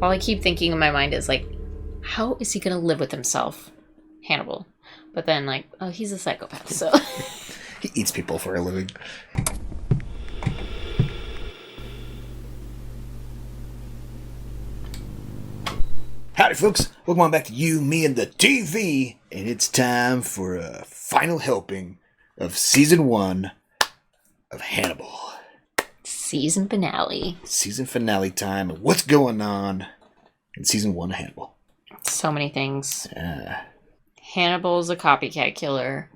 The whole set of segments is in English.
All I keep thinking in my mind is, like, how is he going to live with himself? Hannibal. But then, like, oh, he's a psychopath, so... He eats people for a living. Howdy, folks. Welcome on back to You, Me, and the TV. And it's time for a final helping of Season 1 of Hannibal. Season finale. Season finale time. What's going on in Season 1 of Hannibal? So many things. Hannibal's a copycat killer.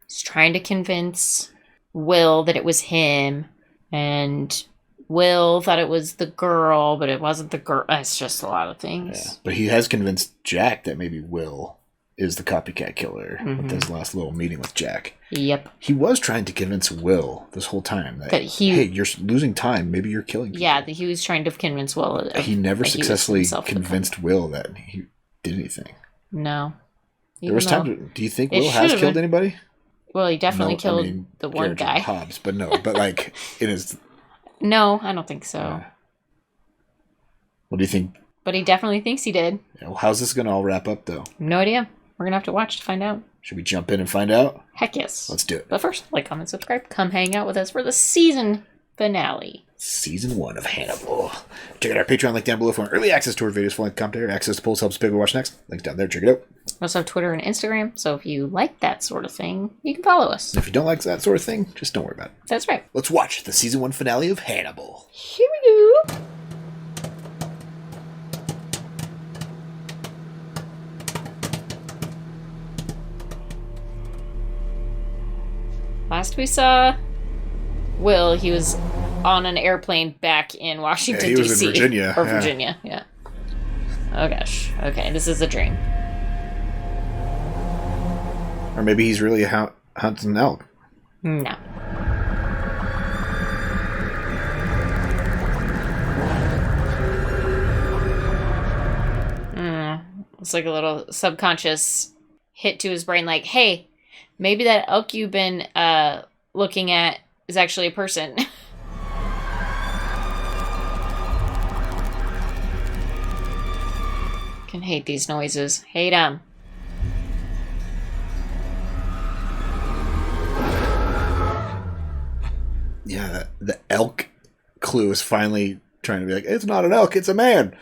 He's trying to convince Will that it was him. And Will thought it was the girl, but it wasn't the girl. It's just a lot of things. Yeah. But he has convinced Jack that maybe Will is the copycat killer with his last little meeting with Jack. Yep. He was trying to convince Will this whole time that hey, you're losing time. Maybe you're killing people. Yeah, he was trying to convince Will. He never successfully convinced Will that he did anything. No. There was time. Do you think Will has killed anybody? Well, he definitely killed the one guy. Hobbs, but no. But like, it is... No, I don't think so. What do you think? But he definitely thinks he did. Yeah, well, how's this going to all wrap up, though? No idea. We're going to have to watch to find out. Should we jump in and find out? Heck yes. Let's do it. But first, like, comment, subscribe. Come hang out with us for the season finale. Season 1 of Hannibal. Check out our Patreon link down below for early access to our videos, full-length commentary, access to polls, helps pick what we watch next. Links down there. Check it out. We also have Twitter and Instagram, so if you like that sort of thing, you can follow us. And if you don't like that sort of thing, just don't worry about it. That's right. Let's watch the Season 1 finale of Hannibal. Here we go. Last we saw Will, he was on an airplane back in Washington, D.C. He was in Virginia. Or Virginia, yeah. Oh gosh. Okay, this is a dream. Or maybe he's really hunting elk. No. It's like a little subconscious hit to his brain, like, hey, maybe that elk you've been looking at is actually a person. Can hate these noises. Hate them. Yeah, the elk clue is finally trying to be like, it's not an elk, it's a man.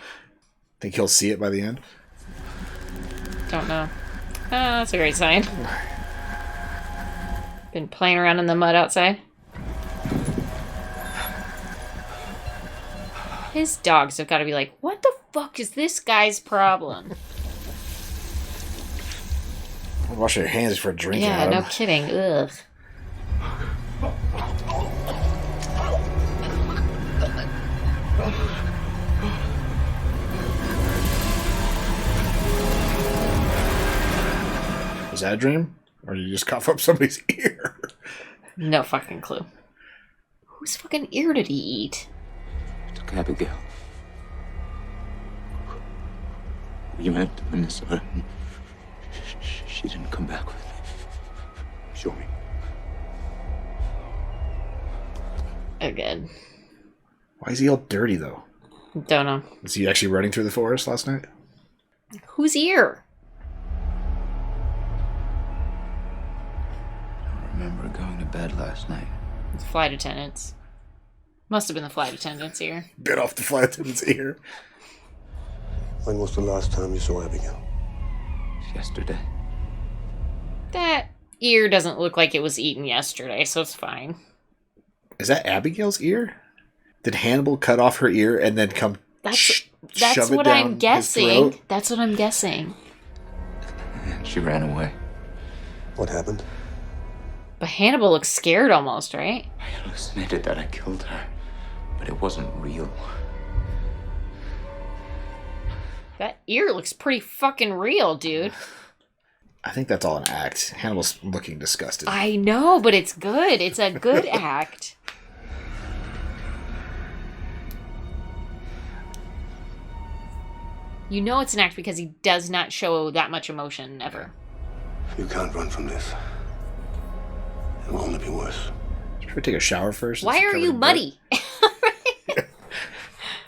Think he'll see it by the end? Don't know. Oh, that's a great sign. Been playing around in the mud outside. His dogs have got to be like, what the fuck is this guy's problem? Wash your hands before drinking. Yeah, no kidding. Ugh. Was that a dream? Or did you just cough up somebody's ear? No fucking clue. Whose fucking ear did he eat? I took Abigail. We met in Minnesota. She didn't come back with me. Show me. Again. Why is he all dirty, though? Don't know. Was he actually running through the forest last night? Whose ear? I remember going to bed last night. The flight attendants. Must have been the flight attendant's ear. Bit off the flight attendant's ear. When was the last time you saw Abigail? Yesterday. That ear doesn't look like it was eaten yesterday, so it's fine. Is that Abigail's ear? Did Hannibal cut off her ear and then come That's shove what it down I'm guessing. his throat? That's what I'm guessing. And she ran away. What happened? But Hannibal looks scared almost, right? I hallucinated that I killed her, but it wasn't real. That ear looks pretty fucking real, dude. I think that's all an act. Hannibal's looking disgusted. I know, but it's good. It's a good act. You know it's an act because he does not show that much emotion, ever. You can't run from this. It will only be worse. Should we take a shower first? Why It's are covered you in muddy?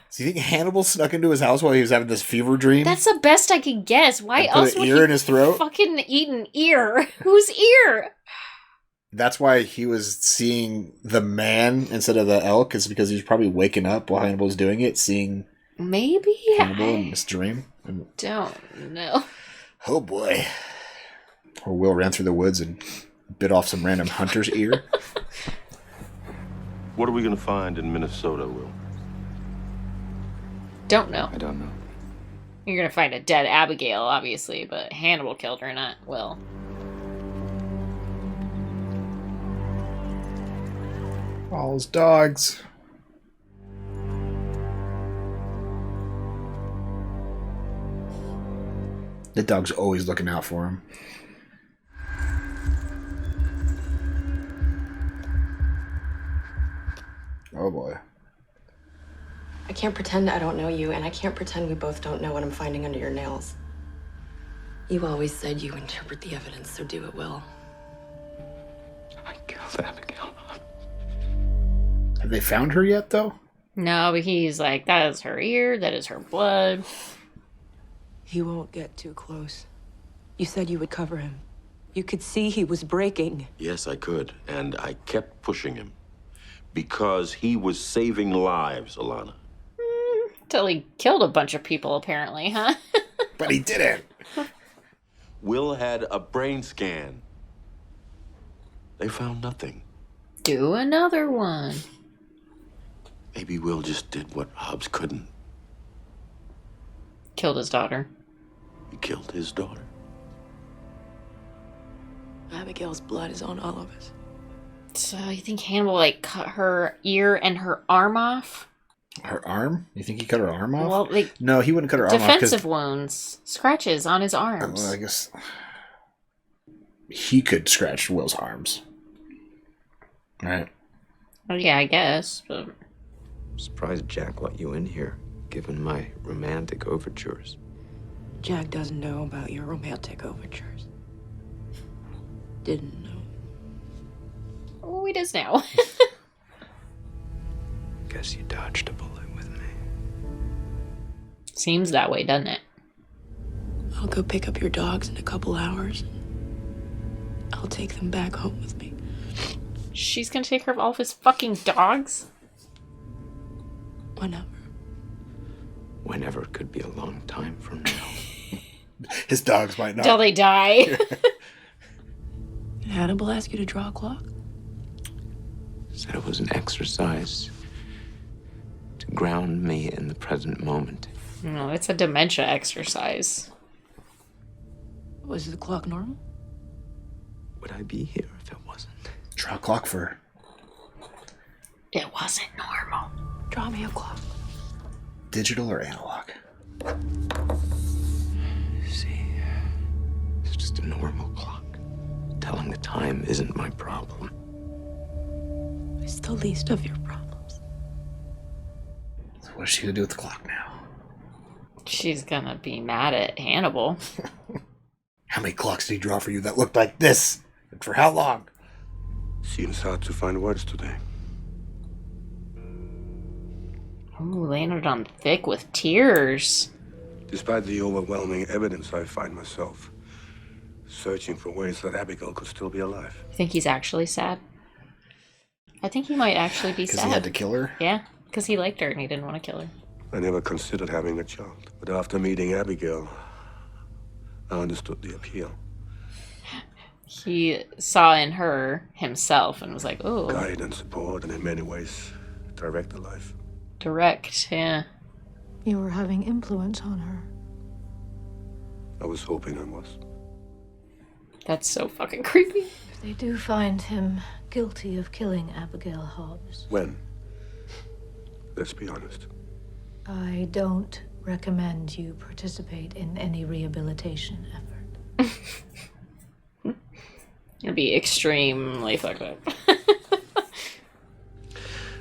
It's So you think Hannibal snuck into his house while he was having this fever dream? That's the best I could guess. Why And else put an would ear he in his throat? fucking eat an ear? Whose ear? That's why he was seeing the man instead of the elk, is because he was probably waking up while Hannibal was doing it, seeing Maybe? Hannibal in this dream. Don't know. Oh boy. Or Will ran through the woods and bit off some random hunter's ear. What are we gonna find in Minnesota, Will? Don't know. I don't know. You're gonna find a dead Abigail, obviously, but Hannibal killed her, not Will. All his dogs. The dog's always looking out for him. Oh boy. I can't pretend I don't know you, and I can't pretend we both don't know what I'm finding under your nails. You always said you interpret the evidence, so do it, Will. I killed Abigail. Have they found her yet, though? No, but he's like, that is her ear, that is her blood. You won't get too close. You said you would cover him. You could see he was breaking. Yes, I could, and I kept pushing him. Because he was saving lives, Alana. Till he killed a bunch of people, apparently, huh? But he didn't. Will had a brain scan. They found nothing. Do another one. Maybe Will just did what Hobbs couldn't. Killed his daughter. He killed his daughter. Abigail's blood is on all of us. So you think Hannibal, like, cut her ear and her arm off? Her arm? You think he cut her arm off? Well, like, no, he wouldn't cut her arm off. defensive wounds. Scratches on his arms. Well, I guess he could scratch Will's arms. Right? Well, yeah, I guess, but... I'm surprised Jack let you in here, given my romantic overtures. Jack doesn't know about your romantic overtures. Didn't know. Oh, he does now. Guess you dodged a bullet with me. Seems that way, doesn't it? I'll go pick up your dogs in a couple hours. I'll take them back home with me. She's gonna take care of all of his fucking dogs? Whenever. Whenever could be a long time from now. His dogs might not. Till they die. Did Hannibal ask you to draw a clock? Said it was an exercise to ground me in the present moment. No, it's a dementia exercise. Was the clock normal? Would I be here if it wasn't? Draw a clock for her. It wasn't normal. Draw me a clock. Digital or analog? See, it's just a normal clock. Telling the time isn't my problem. It's the least of your problems. So what is she gonna do with the clock now? She's gonna be mad at Hannibal. How many clocks did he draw for you that looked like this? And for how long? Seems hard to find words today. Ooh, landed on thick with tears. Despite the overwhelming evidence, I find myself searching for ways that Abigail could still be alive. You think he's actually sad? I think he might actually be sad. Because he had to kill her? Yeah, because he liked her and he didn't want to kill her. I never considered having a child, but after meeting Abigail, I understood the appeal. He saw in her himself and was like, oh. Guide and support, and in many ways, direct the life. Direct, yeah. You were having influence on her. I was hoping I was. That's so fucking creepy. If they do find him guilty of killing Abigail Hobbs, When? Let's be honest. I don't recommend you participate in any rehabilitation effort. It'd be extremely fucked up.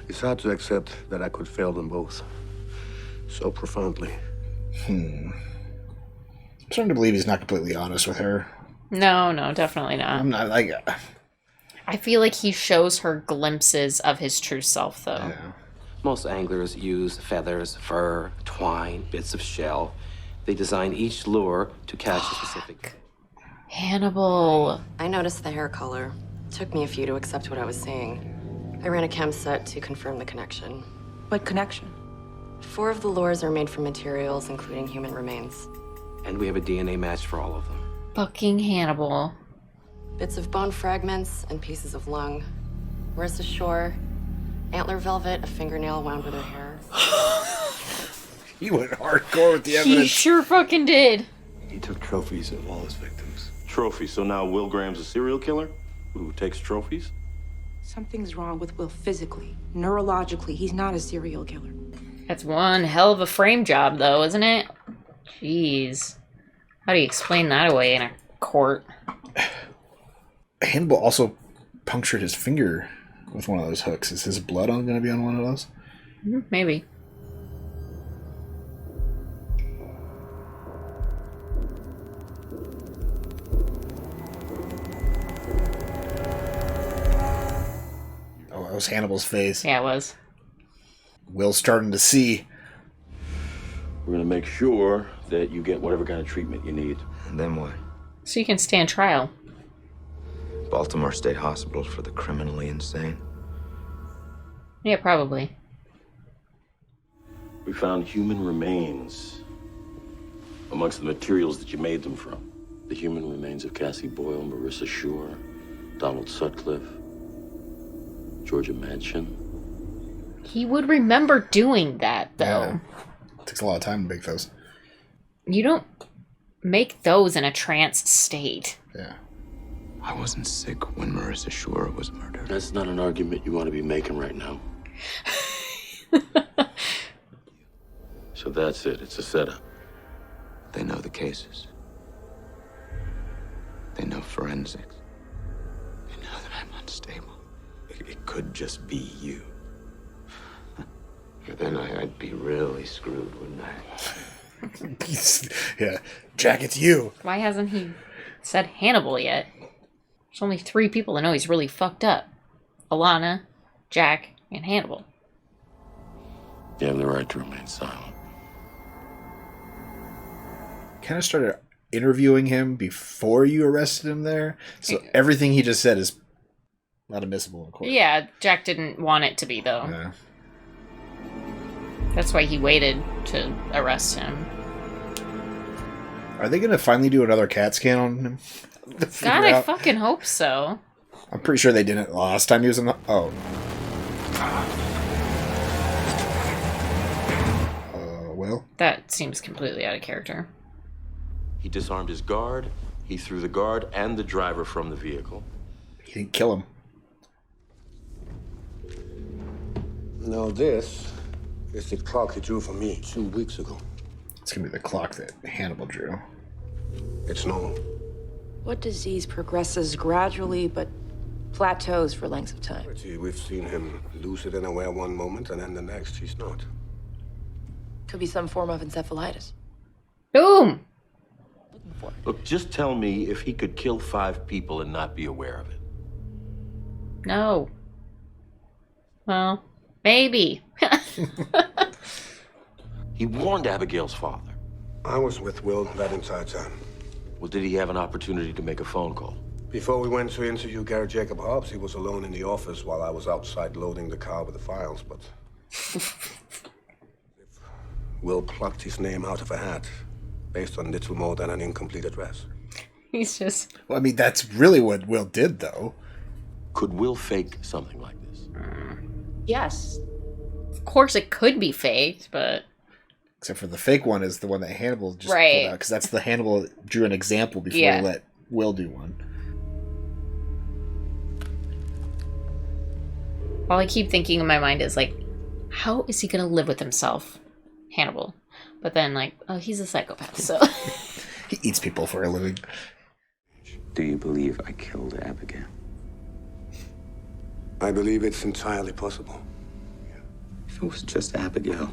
It's hard to accept that I could fail them both so profoundly. I'm starting to believe he's not completely honest with her. No, definitely not. I'm not like... I feel like he shows her glimpses of his true self, though. Yeah. Most anglers use feathers, fur, twine, bits of shell. They design each lure to catch a specific... Hannibal. I noticed the hair color. Took me a few to accept what I was seeing. I ran a chem set to confirm the connection. What connection? 4 of the lures are made from materials, including human remains. And we have a DNA match for all of them. Fucking Hannibal. Bits of bone fragments and pieces of lung. Marissa Shore, antler velvet, a fingernail wound with her hair. He went hardcore with the He evidence. sure fucking did. He took trophies of all his victims. Trophies. So now Will Graham's a serial killer who takes trophies? Something's wrong with Will physically. Neurologically, he's not a serial killer. That's one hell of a frame job, though, isn't it? Jeez. How do you explain that away in a court? Hannibal also punctured his finger with one of those hooks. Is his blood going to be on one of those? Maybe. Oh, that was Hannibal's face. Yeah, it was. Will's starting to see. We're gonna make sure that you get whatever kind of treatment you need. And then what? So you can stand trial. Baltimore State Hospital for the criminally insane? Yeah, probably. We found human remains amongst the materials that you made them from. The human remains of Cassie Boyle, Marissa Shore, Donald Sutcliffe, Georgia Manchin. He would remember doing that, though. Yeah. Takes a lot of time to make those. You don't make those in a trance state. Yeah. I wasn't sick when Marissa Shore was murdered. That's not an argument you want to be making right now. So that's it. It's a setup. They know the cases. They know forensics. They know that I'm unstable. It could just be you. Then I'd be really screwed, wouldn't I? Yeah. Jack, it's you. Why hasn't he said Hannibal yet? There's only 3 people that know he's really fucked up. Alana, Jack, and Hannibal. You have the right to remain silent. Kind of started interviewing him before you arrested him there. So everything he just said is not admissible in court. Yeah, Jack didn't want it to be, though. Yeah. That's why he waited to arrest him. Are they going to finally do another CAT scan on him? God, I fucking hope so. I'm pretty sure they didn't last time he was in the... Oh. Will? That seems completely out of character. He disarmed his guard. He threw the guard and the driver from the vehicle. He didn't kill him. Now this is the clock he drew for me 2 weeks ago. It's going to be the clock that Hannibal drew. It's normal. What disease progresses gradually but plateaus for lengths of time? We've seen him lucid and aware one moment, and then the next he's not. Could be some form of encephalitis. Boom! Look, just tell me if he could kill 5 people and not be aware of it. No. Well, maybe. He warned Abigail's father. I was with Will that entire time. Well, did he have an opportunity to make a phone call? Before we went to interview Gary Jacob Hobbs, he was alone in the office while I was outside loading the car with the files, but... Will plucked his name out of a hat, based on little more than an incomplete address. He's just... Well, I mean, that's really what Will did, though. Could Will fake something like this? Yes. Of course it could be faked, but... Except for the fake one is the one that Hannibal just Right. pulled out. Because that's the Hannibal that drew an example before Yeah. he let Will do one. All I keep thinking in my mind is, like, how is he going to live with himself? Hannibal. But then, like, oh, he's a psychopath, so... He eats people for a living. Do you believe I killed Abigail? I believe it's entirely possible. If it was just Abigail,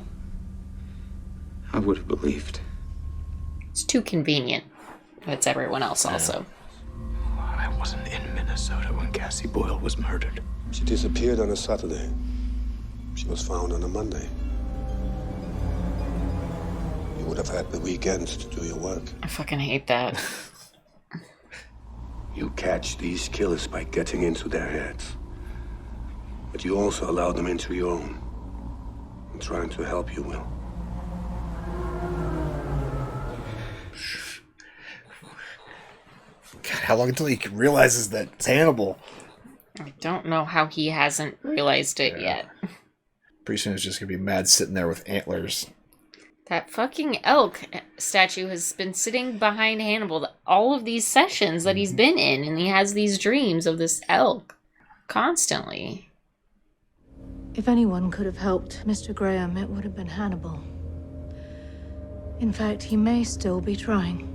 I would have believed. It's too convenient. It's everyone else also. I wasn't in Minnesota when Cassie Boyle was murdered. She disappeared on a Saturday. She was found on a Monday. You would have had the weekends to do your work. I fucking hate that. You catch these killers by getting into their heads. But you also allow them into your own. I'm trying to help you, Will. God, how long until he realizes that it's Hannibal? I don't know how he hasn't realized it yet. Pretty soon it's just gonna be mad sitting there with antlers. That fucking elk statue has been sitting behind Hannibal all of these sessions that he's been in, and he has these dreams of this elk constantly. If anyone could have helped Mr. Graham, it would have been Hannibal. In fact, he may still be trying.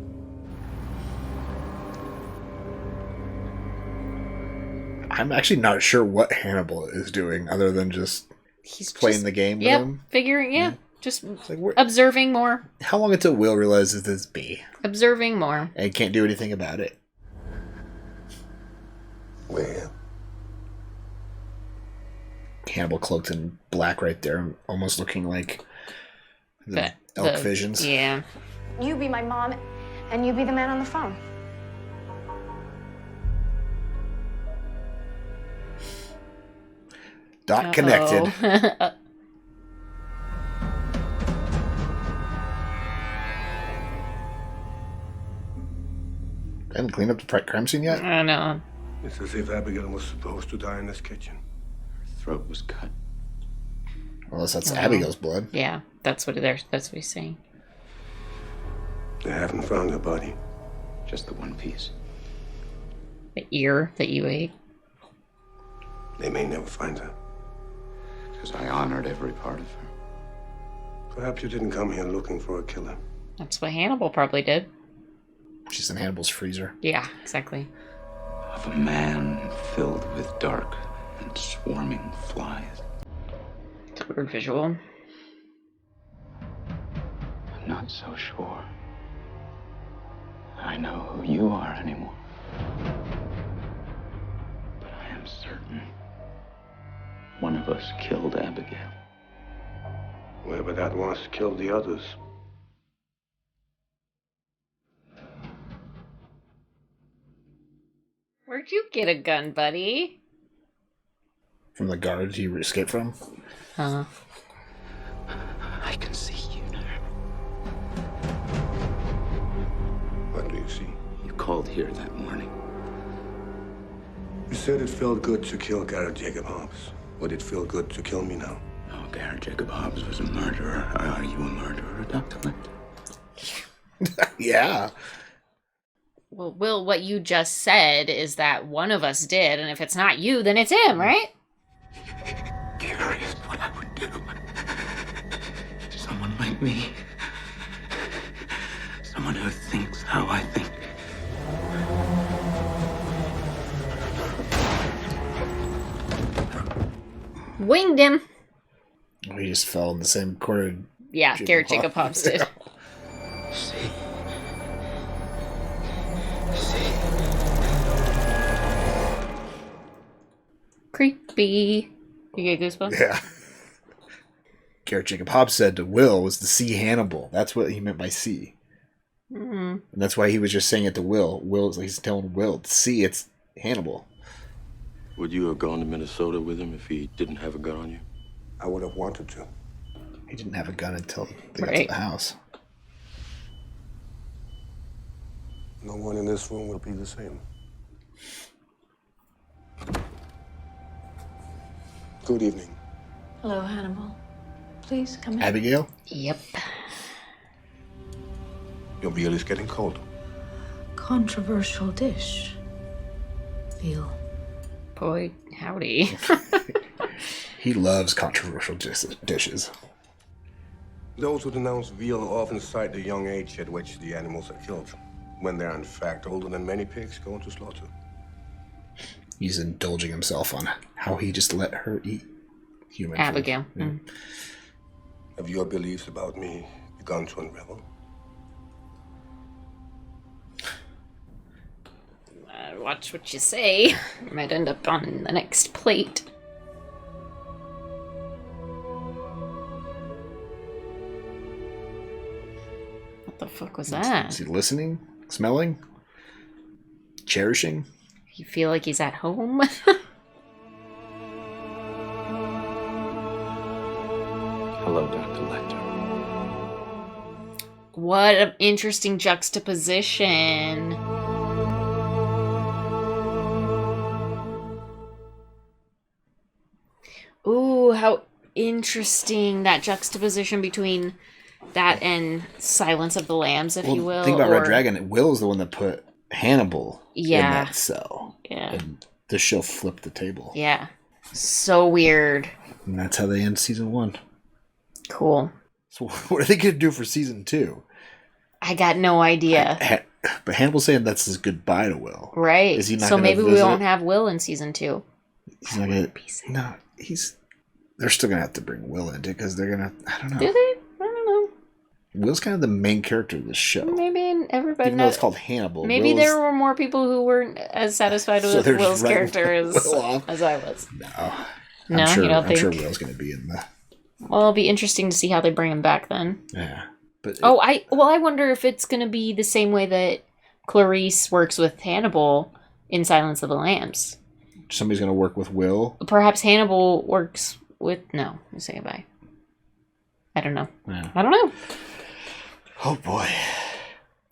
I'm actually not sure what Hannibal is doing other than just He's playing just, the game with yep, him. figuring, just like, observing more. How long until Will realizes this B? Observing more. And can't do anything about it. Where? Hannibal cloaked in black right there, almost looking like the elk visions. Yeah. You be my mom, and you be the man on the phone. Dot connected. They haven't cleaned up the crime scene yet? I know. It's as if Abigail was supposed to die in this kitchen. Her throat was cut. Well, that's Abigail's blood. Yeah, that's what he's saying. They haven't found her body. Just the one piece. The ear that you ate. They may never find her. Because I honored every part of her. Perhaps you didn't come here looking for a killer. That's what Hannibal probably did. She's in Hannibal's freezer. Yeah, exactly. Of a man filled with dark and swarming flies. It's a weird visual. I'm not so sure I know who you are anymore. But I am certain one of us killed Abigail. Whoever that was killed the others. Where'd you get a gun, buddy? From the guard he escaped from? Huh. I can see you now. What do you see? You called here that morning. You said it felt good to kill Garrett Jacob Hobbs. Would it feel good to kill me now? No, Garrett Jacob Hobbs was a murderer. Are you a murderer, Dr. Lind? Yeah. Well, Will, what you just said is that one of us did, and if it's not you, then it's him, right? Curious what I would do. Someone like me. Someone who thinks how I think. Winged him. He just fell in the same corner. Yeah, Garrett Jacob Hobbs did. See. Creepy. You get goosebumps? Yeah. Garrett Jacob Hobbs said to Will was to see Hannibal. That's what he meant by see. Mm-hmm. And that's why he was just saying it to Will. He's telling Will to see it's Hannibal. Would you have gone to Minnesota with him if he didn't have a gun on you? I would have wanted to. He didn't have a gun until they got to Right. the house. No one in this room will be the same. Good evening. Hello, Hannibal. Please come in. Abigail? Yep. Your veal is getting cold. Controversial dish. Veal. Boy, howdy. He loves controversial dishes. Those who denounce veal often cite the young age at which the animals are killed, when they are in fact older than many pigs going to slaughter. He's indulging himself on how he just let her eat human Abigail. food. Yeah. Have your beliefs about me begun to unravel? Watch what you say. You might end up on the next plate. What the fuck was that? Is he listening? Smelling? Cherishing? You feel like he's at home? Hello, Dr. Lecter. What an interesting juxtaposition. Ooh, how interesting that juxtaposition between that and Silence of the Lambs, if you will. Think about Red Dragon. Will is the one that put Hannibal in that cell. Yeah. And the show flipped the table. Yeah. So weird. And that's how they end season 1. Cool. So what are they going to do for season 2? I got no idea. But Hannibal's saying that's his goodbye to Will. Right. Is he not so maybe we visit? won't have Will in season 2. He's not going to. No, they're still going to have to bring Will into it because they're going to. I don't know. Do they? I don't know. Will's kind of the main character of this show. Maybe everybody. Even though it's called Hannibal. Maybe there were more people who weren't as satisfied with Will's character as I was. No, you don't think? I'm sure Will's going to be in the. Well, it'll be interesting to see how they bring him back then. Yeah, but I wonder if it's going to be the same way that Clarice works with Hannibal in Silence of the Lambs. Somebody's going to work with Will. Perhaps Hannibal works with. No, I'm saying goodbye. I don't know. Yeah. I don't know. Oh boy.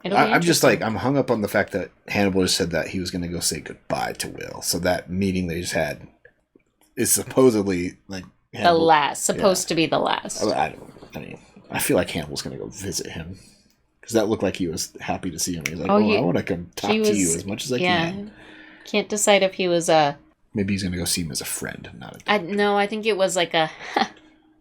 I'm just like, I'm hung up on the fact that Hannibal just said that he was going to go say goodbye to Will. So that meeting they just had is supposedly like Hannibal, the last, supposed to be the last. I feel like Hannibal's going to go visit him because that looked like he was happy to see him. He's like, I want to come talk to you as much as I can. Can't decide if he was maybe he's going to go see him as a friend, not a. No, I think it was like a.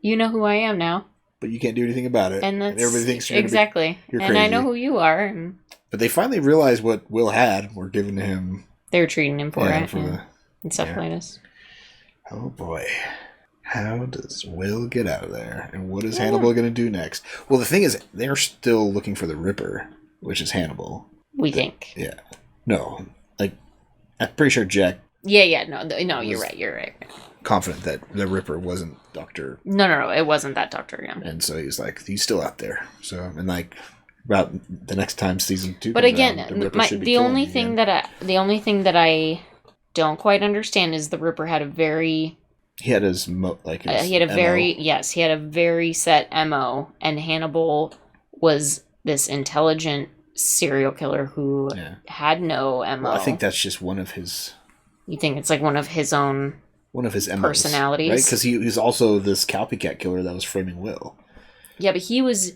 You know who I am now. But you can't do anything about it. And that's everybody thinks you're crazy. And I know who you are. And but they finally realized what Will had. We're giving him. They were treating him for it. And stuff like this. Oh boy. How does Will get out of there? And what is Hannibal going to do next? Well, the thing is, they're still looking for the Ripper, which is Hannibal. We think. Yeah. No. Like, I'm pretty sure Jack. Yeah. No, you're right. Confident that the Ripper wasn't Dr. No, it wasn't that Dr. Yeah. And so he's like, he's still out there. So, and like, about the next time season 2 but again, the only thing that I don't quite understand is the Ripper had a very... He had his he had a very set MO, and Hannibal was this intelligent serial killer who had no MO. Well, I think that's just one of his... You think it's like one of his own... One of his MOs, personalities, right? Because he was also this copycat killer that was framing Will. Yeah, but he was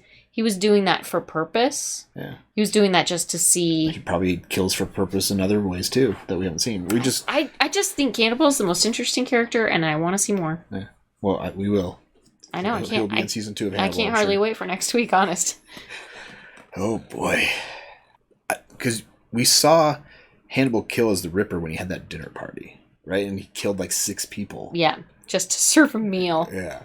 doing that for purpose. Yeah, he was doing that just to see. He probably kills for purpose in other ways too that we haven't seen. I just think Hannibal is the most interesting character, and I want to see more. Yeah, well, we will. I know. He'll be in season 2 of Hannibal. I can't hardly wait for next week. Honest. Oh boy, because we saw Hannibal kill as the Ripper when he had that dinner party. Right, and he killed like 6 people. Yeah, just to serve a meal. Yeah,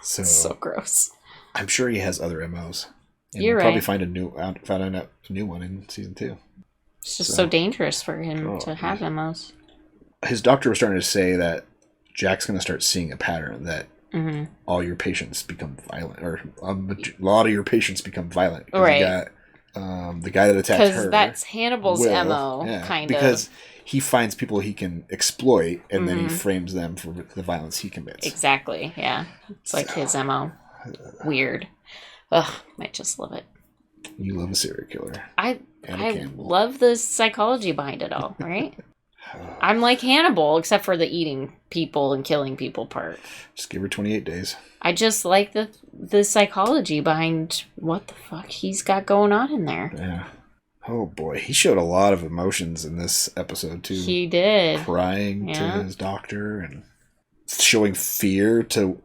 so gross. I'm sure he has other MOs. And You're we'll right. Probably find a new one in season 2. It's just so dangerous for him to have MOs. His doctor was starting to say that Jack's going to start seeing a pattern that all your patients become violent, or a lot of your patients become violent. Right. You got the guy that attacked her. Because that's Hannibal's MO, kind of. Because he finds people he can exploit, and then he frames them for the violence he commits. Exactly, yeah. It's like his MO. Weird. Ugh, I just love it. You love a serial killer. I love the psychology behind it all, right? I'm like Hannibal, except for the eating people and killing people part. Just give her 28 days. I just like the psychology behind what the fuck he's got going on in there. Yeah. Oh boy, he showed a lot of emotions in this episode too. He did. Crying to his doctor and showing fear to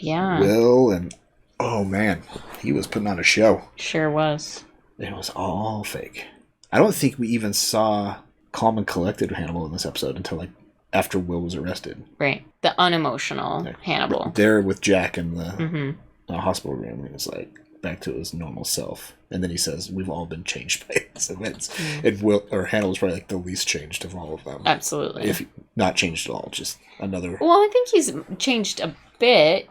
Will, and oh man, he was putting on a show. Sure was. It was all fake. I don't think we even saw calm and collected Hannibal in this episode until like after Will was arrested. Right. The unemotional Hannibal. There with Jack in the hospital room, he was like back to his normal self. And then he says, "We've all been changed by his events." And Hannibal's probably like the least changed of all of them. Absolutely. If not changed at all, just another. Well, I think he's changed a bit.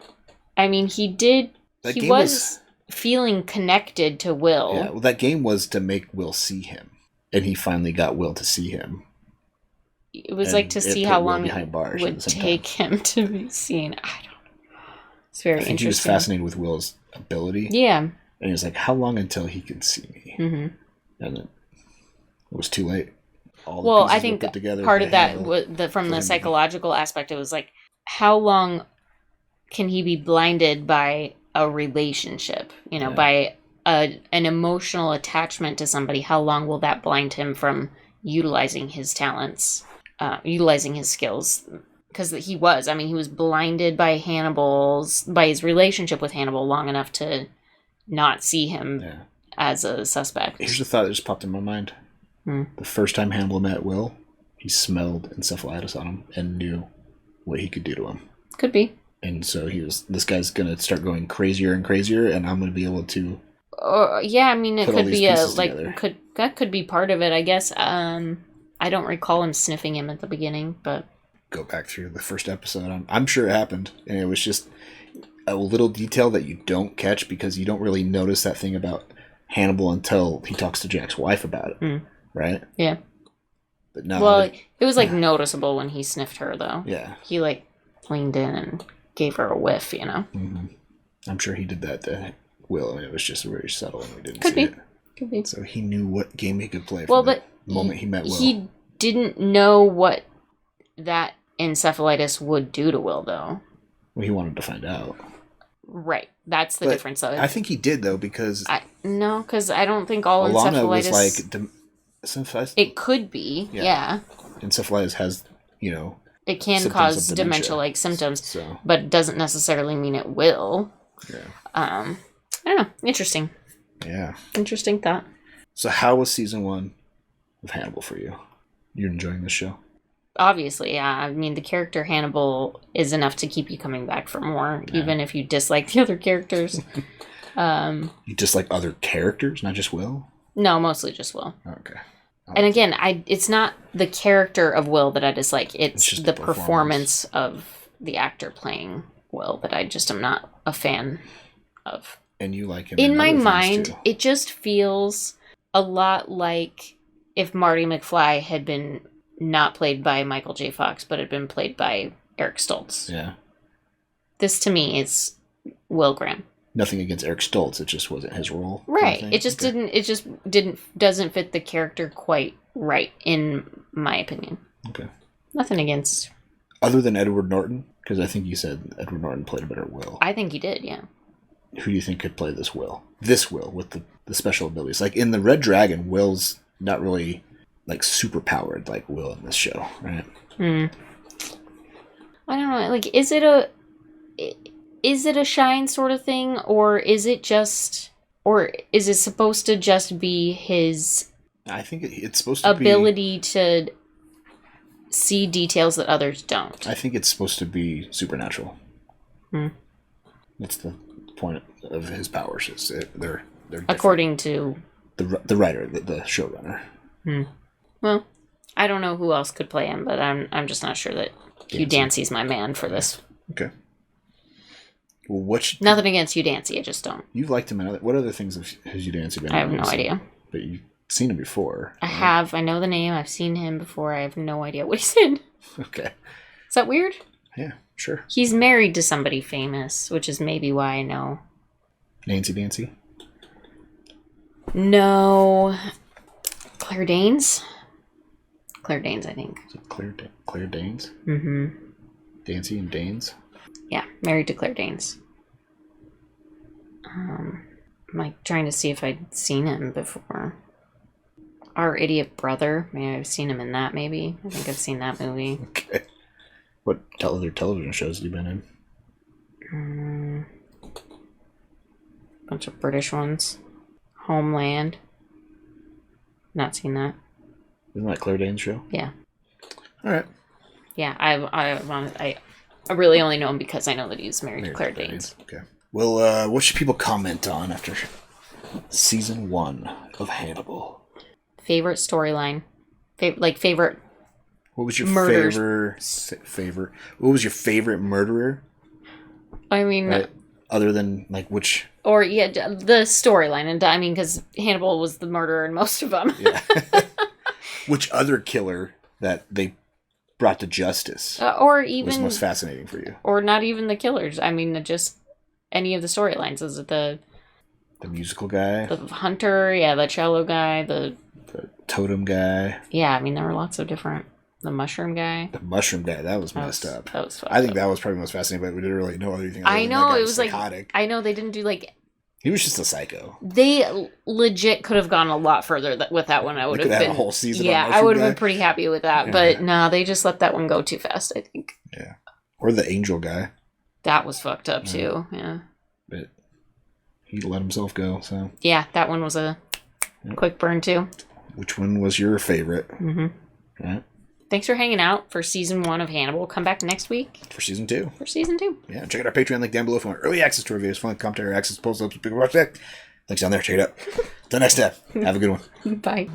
I mean, he did. That game was feeling connected to Will. Yeah, well, that game was to make Will see him. And he finally got Will to see him. It was And like to it see put how Will long behind it bars at would the same take him to be seen. I don't know. It's very I think interesting. he was fascinated with Will's ability. Yeah. And he was like, how long until he can see me? Mm-hmm. And it was too late. Well, I think part of that, from the him. psychological aspect, it was like, how long can he be blinded by a relationship? You know, by an emotional attachment to somebody? How long will that blind him from utilizing his talents, utilizing his skills? Because he was blinded by his relationship with Hannibal long enough to not see him as a suspect. Here's a thought that just popped in my mind. The first time Hannibal met Will, he smelled encephalitis on him and knew what he could do to him. Could be. And so this guy's going to start going crazier and crazier, and I'm going to be able to... it could be that could be part of it, I guess. I don't recall him sniffing him at the beginning, but... Go back through the first episode. I'm sure it happened, and it was just a little detail that you don't catch because you don't really notice that thing about Hannibal until he talks to Jack's wife about it, right? Yeah. But no. Well, it was noticeable when he sniffed her, though. Yeah. He leaned in and gave her a whiff, you know. Mm-hmm. I'm sure he did that to Will, and it was just very subtle, and we didn't Could see be. it. Could be. So he knew what game he could play from the moment he met Will. He didn't know what that encephalitis would do to Will, though. Well, he wanted to find out. Right. That's the difference, though. I think he did, though, because... because I don't think all Alana encephalitis... was encephalitis? It could be, yeah. Encephalitis has, it can cause dementia-like symptoms, but it doesn't necessarily mean it will. Yeah. I don't know. Interesting. Yeah. Interesting thought. So how was season 1 of Hannibal for you? You're enjoying the show? Obviously, yeah. I mean, the character Hannibal is enough to keep you coming back for more, even if you dislike the other characters. You dislike other characters, not just Will? No, mostly just Will. Okay. And again, it's not the character of Will that I dislike. It's just the performance of the actor playing Will that I just am not a fan of. And you like him in my mind, it just feels a lot like if Marty McFly had been not played by Michael J. Fox, but had been played by Eric Stoltz. Yeah. This, to me, is Will Graham. Nothing against Eric Stoltz, it just wasn't his role. Right. It just doesn't fit the character quite right, in my opinion. Okay. Nothing against... Other than Edward Norton? Because I think you said Edward Norton played a better Will. I think he did, yeah. Who do you think could play this Will? This Will, with the special abilities. Like, in the Red Dragon, Will's not really... super powered like Will in this show, right? I don't know. Like, is it a shine sort of thing, or is it supposed to just be his? I think it's supposed to ability to see details that others don't. I think it's supposed to be supernatural. That's the point of his powers. They're according to the writer, the showrunner. Well, I don't know who else could play him, but I'm just not sure that Hugh Dancy's my man for this. Okay. Well, nothing against Hugh Dancy, I just don't. You've liked him in what other things has Hugh Dancy been in? I have no idea. But you've seen him before. I have. I know the name. I've seen him before. I have no idea what he's in. Okay. Is that weird? Yeah, sure. He's married to somebody famous, which is maybe why I know. Nancy Dancy? No. Claire Danes? Claire Danes, I think. Is it Claire Danes? Mm-hmm. Dancy and Danes? Yeah, married to Claire Danes. I'm trying to see if I'd seen him before. Our Idiot Brother. Maybe I've seen him in that, maybe. I think I've seen that movie. Okay. What other television shows have you been in? Bunch of British ones. Homeland. Not seen that. Isn't that Claire Danes' show? Yeah. All right. Yeah, I really only know him because I know that he's married to Claire Danes. Okay. Well, what should people comment on after season 1 of Hannibal? Favorite storyline, favorite. What was your favorite? What was your favorite murderer? I mean, Other than, like, which... Or, yeah, the storyline. And I mean, because Hannibal was the murderer in most of them. Yeah. Which other killer that they brought to justice or even... was most fascinating for you? Or not even the killers. I mean, just any of the storylines. Is it the musical guy? The hunter, yeah, the cello guy, the totem guy. Yeah, I mean, there were lots of different... The mushroom guy. The mushroom guy, that was messed up. That was I think that was probably most fascinating, but we didn't really know anything. I know, it was psychotic. I know, they didn't do, like... He was just a psycho. They legit could have gone a lot further with that one. I would have been... a whole season Yeah, on I would have guy. been pretty happy with that. Yeah. But no, they just let that one go too fast, I think. Yeah. Or the angel guy. That was fucked up, too. Yeah. But he let himself go, so... Yeah, that one was a quick burn, too. Which one was your favorite? Mm-hmm. Right. Thanks for hanging out for season 1 of Hannibal. Come back next week. For season 2. For season 2. Yeah, check out our Patreon link down below for early access to reviews, fun commentary, access, post-ups, big watch deck. Links down there, check it out. Till next time. Have a good one. Bye.